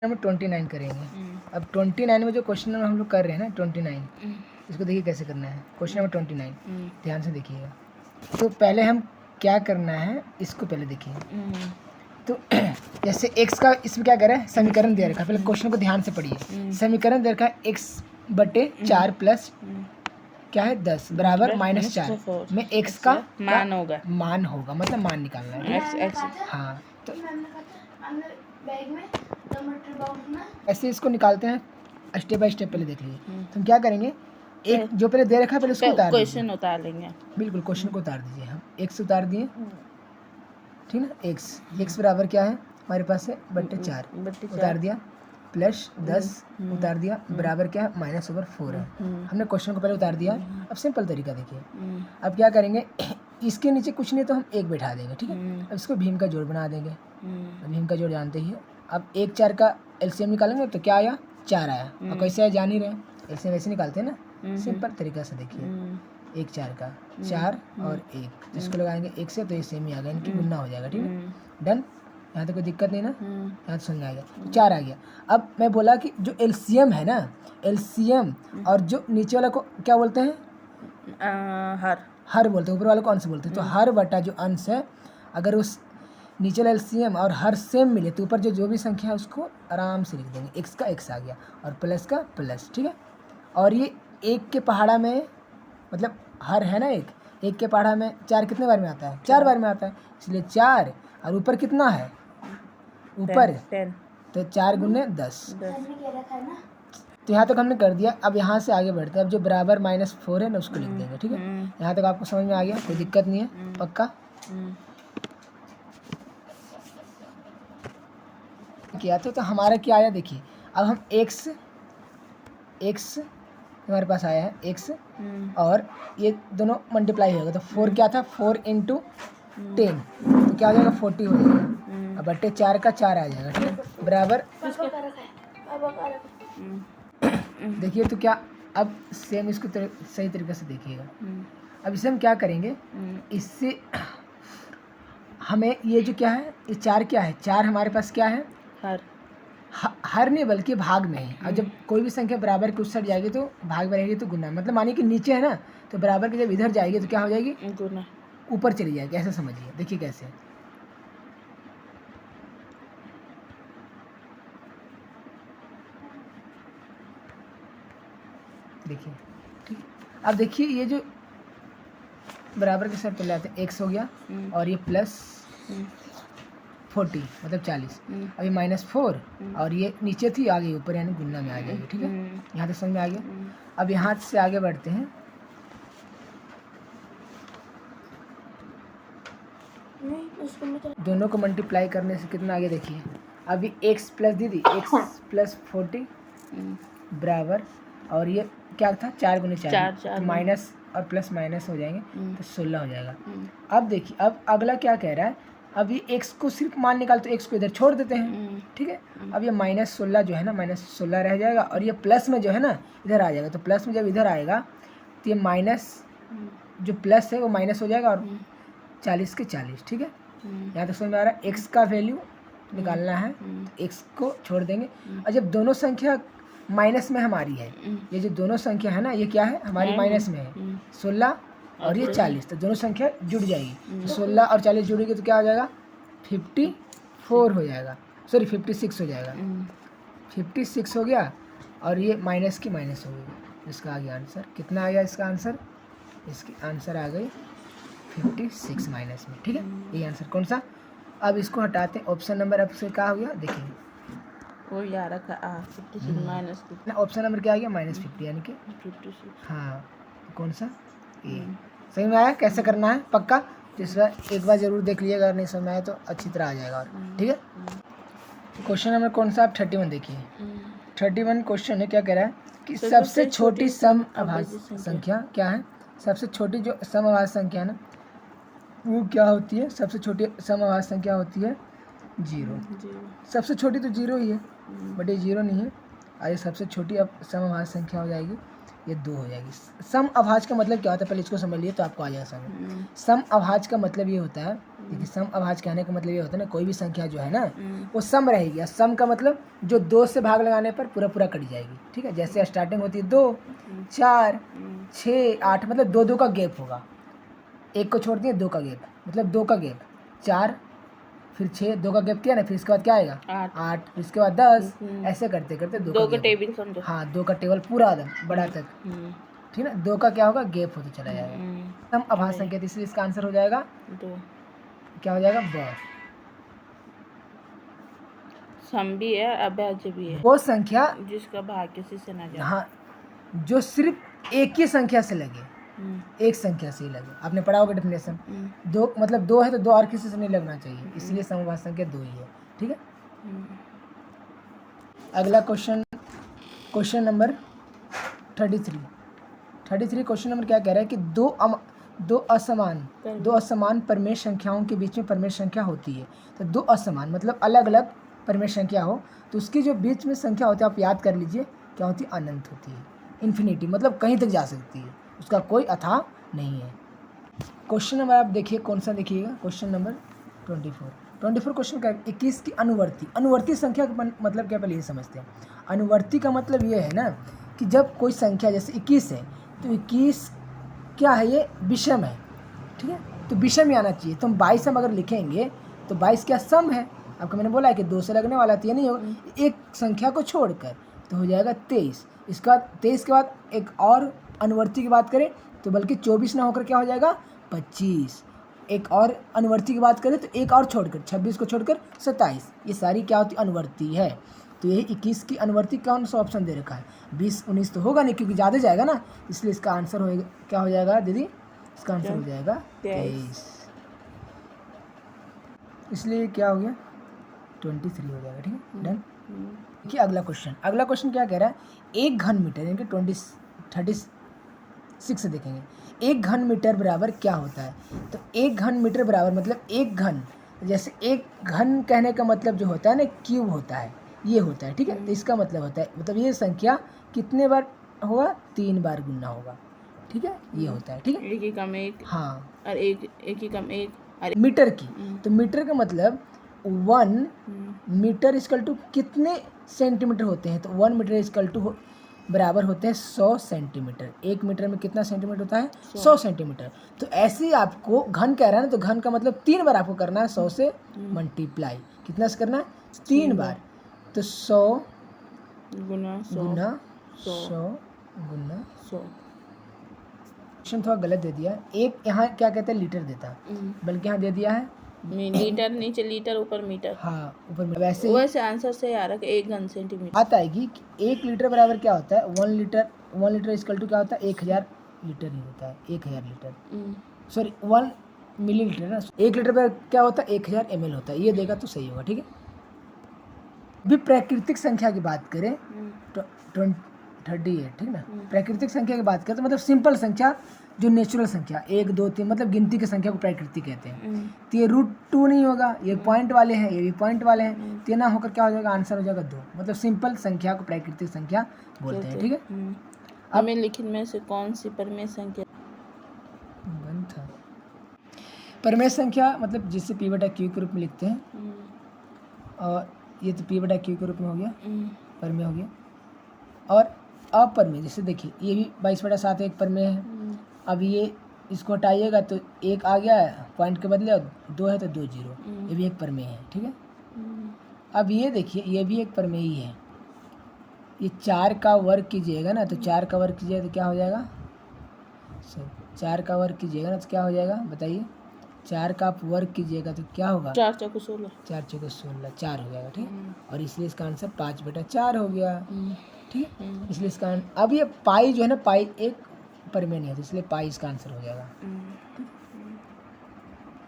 Number 29 करेंगे। अब 29 में जो क्वेश्चन नंबर हम लोग कर रहे हैं ना 29, इसको देखिए कैसे करना है। क्वेश्चन नंबर 29 ध्यान से देखिएगा। तो पहले हम क्या करना है, इसको पहले देखिए। तो जैसे x का इसमें क्या करें, समीकरण दे रखा है। पहले क्वेश्चन को ध्यान से पढ़िए। समीकरण दे रखा है x/4 प्लस क्या है 10 बराबर -4 में x का मान होगा मतलब मान निकालना है। हाँ, तो ऐसे इसको निकालते हैं स्टेप बाय स्टेप। पहले देख लीजिए। तो हम क्या करेंगे, एक जो पहले दे रखा है पहले उसको उतार दीजिए। क्वेश्चन उतार लेंगे। बिल्कुल, क्वेश्चन को उतार दीजिए। हम x उतार दिए, ठीक ना। x बराबर क्या है हमारे पास है /4 उतार दिया, प्लस 10 उतार दिया, बराबर क्या है -/4 है। हमने क्वेश्चन को पहले उतार दिया। अब सिंपल तरीका देखिए। अब क्या करेंगे, इसके नीचे कुछ नहीं तो हम 1 बैठा देंगे, ठीक है। अब इसको भीम का जोड़ बना देंगे। भीम का जोड़ जानते ही है। अब 1 4 का एलसीएम निकालेंगे तो क्या आया, 4 आया। और कैसे आया जान ही रहे, एलसीएम वैसे निकालते हैं ना, सिंपल तरीका से देखिए। 1 4 का 4 और 1 जिसको लगाएंगे 1 से तो ये सेम ही आ गया, इनकी गुना हो जाएगा, ठीक है। डन, यहाँ तक कोई दिक्कत नहीं ना, यहाँ तो समझ में आ गया। तो 4 आ गया। अब मैं बोला कि जो एलसीएम है ना, एलसीएम और जो नीचे वाला को क्या बोलते हैं, हर बोलते हैं, ऊपर वाले को अंश बोलते हैं। तो हर बटा जो अंश है, अगर उस नीचे वाला एलसीएम और हर सेम मिले तो ऊपर जो भी संख्या है उसको आराम से लिख देंगे। x का x आ गया और प्लस का प्लस, ठीक है। और ये 1 के पहाड़ा में मतलब हर है ना, एक के पहाड़ा में 4 कितने बार में आता है, 4 बार में आता है, इसलिए 4 और ऊपर कितना है, ऊपर 10, तो 4 गुने 10। तो यहाँ तक हमने कर दिया। अब यहाँ से आगे बढ़ते हैं। अब जो बराबर -4 है ना उसको लिख देंगे, ठीक है। यहाँ तक आपको समझ में आ गया, कोई दिक्कत नहीं है, पक्का किया तो हमारा क्या आया देखिए। अब हम x हमारे पास आया है x और ये दोनों मल्टीप्लाई होगा तो 4 क्या था, 4 × 10 तो क्या हो जाएगा 40 हो जाएगा। अब /4 का 4 आ जाएगा, ठीक है, बराबर। देखिए तो क्या, अब सेम इसको सही तरीके से देखिएगा। अब इसे हम क्या करेंगे, इससे हमें ये जो क्या है, ये 4 क्या है, 4 हमारे पास क्या है, हर नहीं बल्कि भाग में है। और जब कोई भी संख्या बराबर के उस साइड जाएगी तो भाग में रहेगी तो गुना, मतलब मानिए कि नीचे है ना तो बराबर की जब इधर जाएगी तो क्या हो जाएगी, गुना, ऊपर चली जाएगी। ऐसे समझिए, देखिए कैसे। देखिए, ठीक। अब देखिए ये जो बराबर के साथ पहले आते हैं x हो गया और ये प्लस 40 मतलब 40, अभी -4 और ये नीचे थी आ गई ऊपर, यानी गुना में आ जाएगी, ठीक है। यहाँ तक समझ में आ गया। अब यहाँ से आगे बढ़ते हैं। दोनों को मल्टीप्लाई करने से कितना आगे देखिए। अभी x प्लस दीदी x प्लस 40 बराबर, और ये क्या था 4 गुने 4 माइनस और प्लस माइनस हो जाएंगे तो 16 हो जाएगा। अब देखिए, अब अगला क्या कह रहा है, अभी x को सिर्फ मान निकाल तो x को इधर छोड़ देते हैं, ठीक है। अब ये -16 जो है ना, -16 रह जाएगा और ये प्लस में जो है ना इधर आ जाएगा। तो प्लस में जब इधर आएगा तो ये माइनस जो प्लस है वो माइनस हो जाएगा और 40 के 40, ठीक है। यहाँ तक समझ में आ रहा है। x का वैल्यू निकालना है, x को छोड़ देंगे। और जब दोनों संख्या माइनस में हमारी है, ये जो दोनों संख्या है ना ये क्या है हमारी माइनस में है, 16 और ये 40, तो दोनों संख्या जुड़ जाएगी। तो 16 और 40 जुड़ेगी तो क्या हो जाएगा 54 हो जाएगा, सॉरी 56 हो जाएगा। 56 हो गया और ये माइनस की माइनस हो गई। इसका आ गया आंसर, कितना आ गया इसका आंसर, इसकी आंसर आ गई 56 माइनस में, ठीक है। ये आंसर कौन सा। अब इसको हटाते हैं, ऑप्शन नंबर अब से क्या हो गया देखिए, वो यार रखा माइनस ऑप्शन नंबर क्या आ गया -50 यानी कि 56। हाँ, कौन सा ये सही में आया। कैसे करना है पक्का, जिस बार एक बार जरूर देख लीजिएगा, अगर नहीं समझ में आया तो अच्छी तरह आ जाएगा और, ठीक है। क्वेश्चन नंबर कौन सा, आप 31 देखिए। 31 क्वेश्चन है, क्या कह रहा है कि सबसे छोटी समअभाज्य संख्या क्या है। सबसे छोटी जो समअभाज्य संख्या है ना वो क्या होती है, सबसे छोटी समअभाज्य संख्या होती है 0। सबसे छोटी तो 0 ही है, बट ये 0 नहीं है। और ये सबसे छोटी अब समअभाज्य संख्या हो जाएगी ये 2 हो जाएगी। सम अभाज्य का मतलब क्या होता है, पहले इसको समझ लिए तो आपको आ जाएगा समझ। सम अभाज्य का मतलब ये होता है, देखिए सम अभाज्य कहने का मतलब ये होता है ना, कोई भी संख्या जो है ना वो सम रहेगी। और सम का मतलब जो 2 से भाग लगाने पर पूरा पूरा कट जाएगी, ठीक है। जैसे स्टार्टिंग होती है 2, 4, 6, 8, मतलब 2 का गैप होगा, एक को छोड़ दिए 2 का गैप, मतलब 2 का गैप, 4 फिर 6, 2 का गैप किया ना, फिर इसके बाद क्या आएगा 8, फिर इसके बाद 10, ऐसे करते करते 2 का टेबल समझो। हाँ 2 का टेबल पूरा एकदम बड़ा तक, ठीक है ना। 2 का क्या होगा, गैप होता चला जाएगा। सम अभाज्य संख्या, इसलिए इसका आंसर हो जाएगा 2। क्या हो जाएगा, ब। सम भी है अभाज्य भी है, वो संख्या जिसका भाग किसी से ना जाए। हाँ, जो सिर्फ एक ही संख्या से लगे, एक संख्या से ही लगे। आपने पढ़ा होगा डेफिनेशन, 2 मतलब 2 है तो 2 और किसी से नहीं लगना चाहिए, इसलिए समअभाज्य संख्या 2 ही है, ठीक है। अगला question, question number 33 question number क्या कह रहा है कि दो असमान परमेय संख्याओं के बीच में परमेय संख्या होती है। तो 2 असमान मतलब अलग अलग परमेय संख्या हो तो उसकी जो बीच में संख्या होती है, आप याद कर लीजिए क्या होती है, अनंत होती है, इन्फिनिटी, मतलब कहीं तक जा सकती है, उसका कोई अथाह नहीं है। क्वेश्चन नंबर आप देखिए कौन सा देखिएगा, क्वेश्चन नंबर 24 क्वेश्चन का 21 की अनुवर्ती संख्या का मतलब क्या, पहले ये समझते हैं। अनुवर्ती का मतलब ये है ना कि जब कोई संख्या जैसे 21 है तो 21 क्या है, ये विषम है, ठीक है, तो विषम ही आना चाहिए। तो हम 22 हम अगर लिखेंगे तो 22 क्या सम है, आपको मैंने बोला है कि 2 से लगने वाला, तो ये नहीं होगा, एक संख्या को छोड़कर तो हो जाएगा 23। इसके बाद 23 के बाद एक और अनुवर्ती की बात करें तो बल्कि 24 ना होकर क्या हो जाएगा 25। एक और अनुवर्ती की बात करें तो एक और छोड़कर 26 को छोड़कर 27। ये सारी क्या होती अनुवर्ती है। तो यही 21 की अनुवर्ती कौन सा ऑप्शन दे रखा है, 20, 19 तो होगा नहीं क्योंकि ज़्यादा जाएगा ना, इसलिए इसका आंसर होएगा क्या हो जाएगा दीदी, इसका आंसर हो जाएगा 23। इसलिए क्या हो गया 23 हो जाएगा, ठीक है, डन। देखिए अगला क्वेश्चन क्या कह रहा है, 1 घन मीटर यानी कि 36 से देखेंगे, 1 घन मीटर बराबर क्या होता है। तो 1 घन मीटर बराबर मतलब 1 घन, जैसे 1 घन कहने का मतलब जो होता है ना क्यूब होता है, ये होता है, ठीक है। तो इसका मतलब होता है, मतलब ये संख्या कितने बार होगा, 3 बार गुना होगा, ठीक है, ये होता है, ठीक है। 1 ही कम 1, हाँ, और 1 ही कम 1 मीटर की, तो मीटर का मतलब 1 मीटर इक्वल टू कितने सेंटीमीटर होते हैं, तो 1 मीटर इक्वल टू बराबर होते हैं 100 सेंटीमीटर। 1 मीटर में कितना सेंटीमीटर होता है, 100 सेंटीमीटर। तो ऐसे ही आपको घन कह रहा है ना, तो घन का मतलब 3 बार आपको करना है, 100 से मल्टीप्लाई, कितना से करना है 3 बार, तो 100 गुना 100 गुना 100। क्वेश्चन थोड़ा गलत दे दिया, एक यहाँ क्या कहते हैं लीटर देता है, बल्कि यहाँ दे दिया है लीटर, नीचे लीटर ऊपर मीटर, हाँ ऊपर में। वैसे आंसर से आ रहा है 1 घन सेंटीमीटर। बात आएगी कि 1 लीटर बराबर क्या होता है, 1 लीटर इक्वल टू क्या होता है 1000 लीटर ही होता है, 1000 लीटर, सॉरी 1 मिलीलीटर ना, 1 लीटर पर क्या होता है 1000 ml होता है, ये देगा तो सही होगा, ठीक है। भी प्राकृतिक संख्या की बात करें तो 38, ठीक ना, प्राकृतिक संख्या की बात करें तो मतलब सिंपल संख्या जो नेचुरल संख्या 1, 2, 3 मतलब गिनती की संख्या को प्राकृतिक कहते हैं। तो ये √2 नहीं होगा, ये पॉइंट वाले हैं, ये भी पॉइंट वाले हैं, तो ये ना होकर क्या हो जाएगा, आंसर हो जाएगा 2, मतलब सिंपल संख्या को प्राकृतिक संख्या बोलते हैं, ठीक है। अब निम्नलिखित में से कौन सी परमेय संख्या था, परमेय संख्या मतलब जिसे p/q के रूप में लिखते हैं, और ये तो p/q के रूप में हो गया, परमेय हो गया। और अपरमेय जैसे देखिए ये भी 22/7 एक परमेय है। अब ये इसको हटाइएगा तो 1 आ गया है पॉइंट के बदले, और 2 है तो 2 0, ये भी एक परमेय है, ठीक है। अब ये देखिए ये भी एक परमेय ही है, ये 4 का वर्ग कीजिएगा ना, तो 4 का वर्ग कीजिएगा तो क्या हो जाएगा, 4 का वर्ग कीजिएगा ना तो क्या हो जाएगा बताइए, 4 का आप वर्ग कीजिएगा तो क्या होगा, 4 चौको 16, 4 चौको 16, 4 हो जाएगा, ठीक। और इसलिए इसका आंसर 5/4 हो गया, ठीक है। इसलिए इसका अब ये पाई जो है ना, पाई एक परमेय नहीं है, इसलिए पाई इसका आंसर हो जाएगा।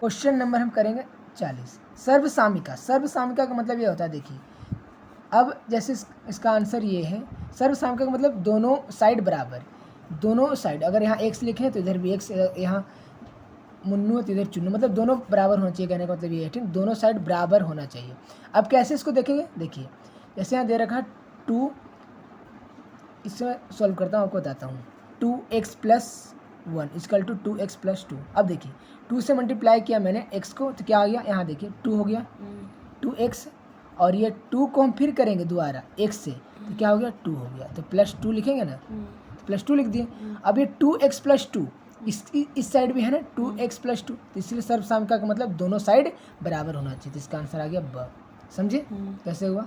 क्वेश्चन नंबर हम करेंगे 40, सर्वसामिका का मतलब ये होता है, देखिए अब जैसे इसका आंसर ये है, सर्वसामिका का मतलब दोनों साइड बराबर, दोनों साइड, अगर यहाँ x लिखें तो इधर भी x, यहाँ मुन्नू तो इधर चुन्नू, मतलब दोनों बराबर होना चाहिए, कहने का मतलब ये है, ठीक, दोनों साइड बराबर होना चाहिए। अब कैसे इसको देखेंगे, देखिए जैसे यहाँ दे रखा है 2 इससे सॉल्व करता हूँ, आपको बताता हूँ। 2x + 1 equal to 2x + 2। अब देखिए 2 से मल्टीप्लाई किया मैंने x को, तो क्या आ गया, यहाँ देखिए 2 हो गया 2x, और ये 2 को हम फिर करेंगे दोबारा x से, तो क्या हो गया 2 हो गया, तो +2 लिखेंगे ना, तो +2 लिख दिए। अब ये 2x + 2 इस साइड भी है ना 2x + 2, तो इसलिए सर्वसामयिक का मतलब दोनों साइड बराबर होना चाहिए, तो इसका आंसर आ गया ब। समझे कैसे हुआ?